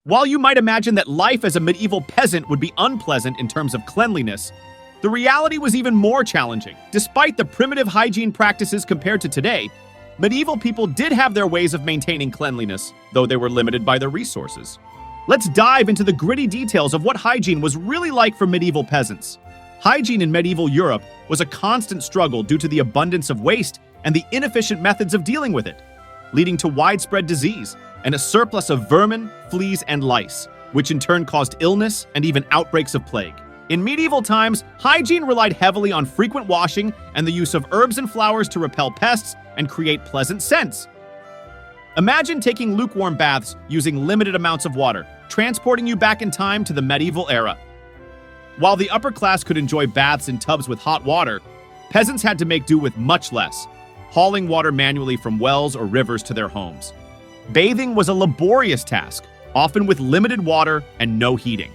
While you might imagine that life as a medieval peasant would be unpleasant in terms of cleanliness, the reality was even more challenging. Despite the primitive hygiene practices compared to today, medieval people did have their ways of maintaining cleanliness, though they were limited by their resources. Let's dive into the gritty details of what hygiene was really like for medieval peasants. Hygiene in medieval Europe was a constant struggle due to the abundance of waste and the inefficient methods of dealing with it, leading to widespread disease and a surplus of vermin, fleas, and lice, which in turn caused illness and even outbreaks of plague. In medieval times, hygiene relied heavily on frequent washing and the use of herbs and flowers to repel pests and create pleasant scents. Imagine taking lukewarm baths using limited amounts of water, transporting you back in time to the medieval era. While the upper class could enjoy baths in tubs with hot water, peasants had to make do with much less, hauling water manually from wells or rivers to their homes. Bathing was a laborious task, often with limited water and no heating.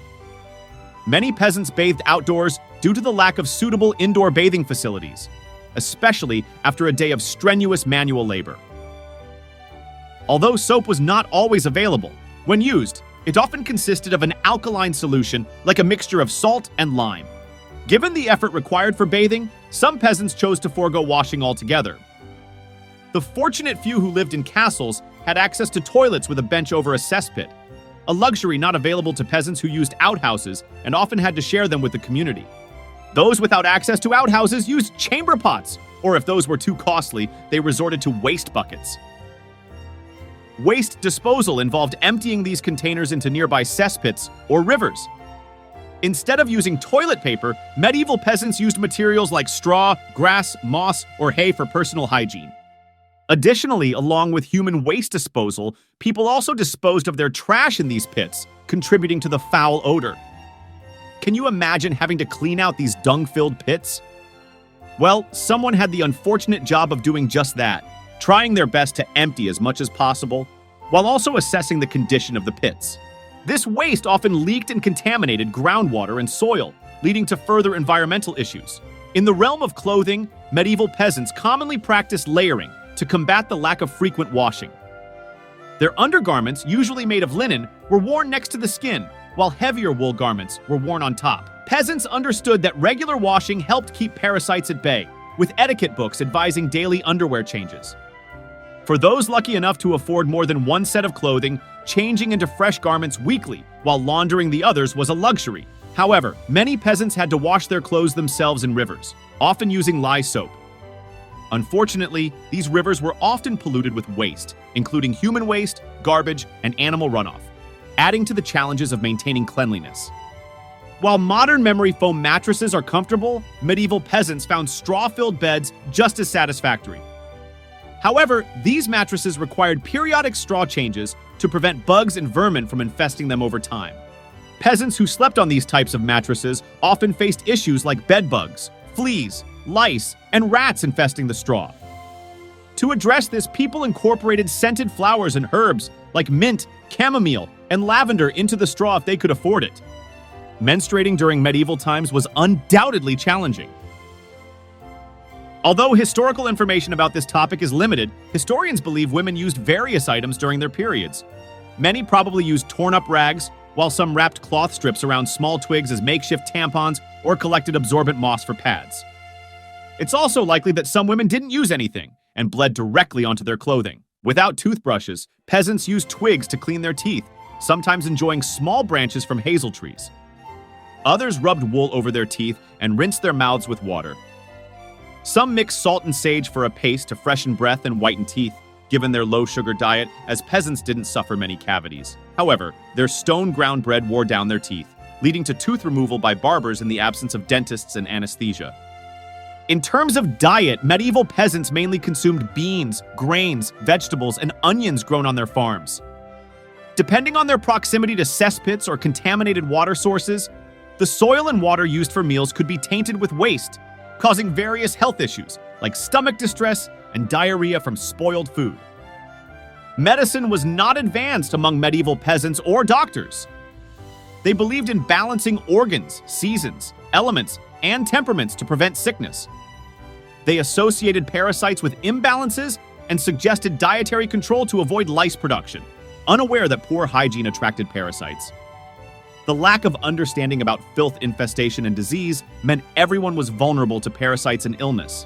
Many peasants bathed outdoors due to the lack of suitable indoor bathing facilities, especially after a day of strenuous manual labor. Although soap was not always available, when used, it often consisted of an alkaline solution like a mixture of salt and lime. Given the effort required for bathing, some peasants chose to forego washing altogether. The fortunate few who lived in castles had access to toilets with a bench over a cesspit, a luxury not available to peasants who used outhouses and often had to share them with the community. Those without access to outhouses used chamber pots, or if those were too costly, they resorted to waste buckets. Waste disposal involved emptying these containers into nearby cesspits or rivers. Instead of using toilet paper, medieval peasants used materials like straw, grass, moss, or hay for personal hygiene. Additionally, along with human waste disposal, people also disposed of their trash in these pits, contributing to the foul odor. Can you imagine having to clean out these dung-filled pits? Well, someone had the unfortunate job of doing just that, trying their best to empty as much as possible, while also assessing the condition of the pits. This waste often leaked and contaminated groundwater and soil, leading to further environmental issues. In the realm of clothing, medieval peasants commonly practiced layering to combat the lack of frequent washing. Their undergarments, usually made of linen, were worn next to the skin, while heavier wool garments were worn on top. Peasants understood that regular washing helped keep parasites at bay, with etiquette books advising daily underwear changes. For those lucky enough to afford more than one set of clothing, changing into fresh garments weekly while laundering the others was a luxury. However, many peasants had to wash their clothes themselves in rivers, often using lye soap. Unfortunately, these rivers were often polluted with waste, including human waste, garbage, and animal runoff, adding to the challenges of maintaining cleanliness. While modern memory foam mattresses are comfortable, medieval peasants found straw-filled beds just as satisfactory. However, these mattresses required periodic straw changes to prevent bugs and vermin from infesting them over time. Peasants who slept on these types of mattresses often faced issues like bed bugs, fleas, lice, and rats infesting the straw. To address this, people incorporated scented flowers and herbs like mint, chamomile, and lavender into the straw if they could afford it. Menstruating during medieval times was undoubtedly challenging. Although historical information about this topic is limited, historians believe women used various items during their periods. Many probably used torn-up rags, while some wrapped cloth strips around small twigs as makeshift tampons or collected absorbent moss for pads. It's also likely that some women didn't use anything and bled directly onto their clothing. Without toothbrushes, peasants used twigs to clean their teeth, sometimes enjoying small branches from hazel trees. Others rubbed wool over their teeth and rinsed their mouths with water. Some mixed salt and sage for a paste to freshen breath and whiten teeth, given their low-sugar diet, as peasants didn't suffer many cavities. However, their stone-ground bread wore down their teeth, leading to tooth removal by barbers in the absence of dentists and anesthesia. In terms of diet, medieval peasants mainly consumed beans, grains, vegetables, and onions grown on their farms. Depending on their proximity to cesspits or contaminated water sources, the soil and water used for meals could be tainted with waste, causing various health issues like stomach distress and diarrhea from spoiled food. Medicine was not advanced among medieval peasants or doctors. They believed in balancing organs, seasons, elements, and temperaments to prevent sickness. They associated parasites with imbalances and suggested dietary control to avoid lice production. unaware that poor hygiene attracted parasites. The lack of understanding about filth infestation and disease meant everyone was vulnerable to parasites and illness.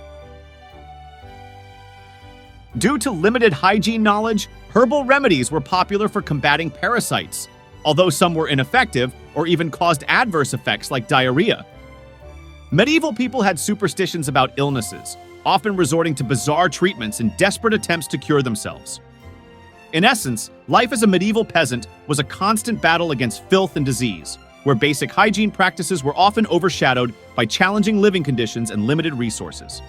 Due to limited hygiene knowledge, herbal remedies were popular for combating parasites, although some were ineffective or even caused adverse effects like diarrhea. Medieval people had superstitions about illnesses, often resorting to bizarre treatments in desperate attempts to cure themselves. In essence, life as a medieval peasant was a constant battle against filth and disease, where basic hygiene practices were often overshadowed by challenging living conditions and limited resources.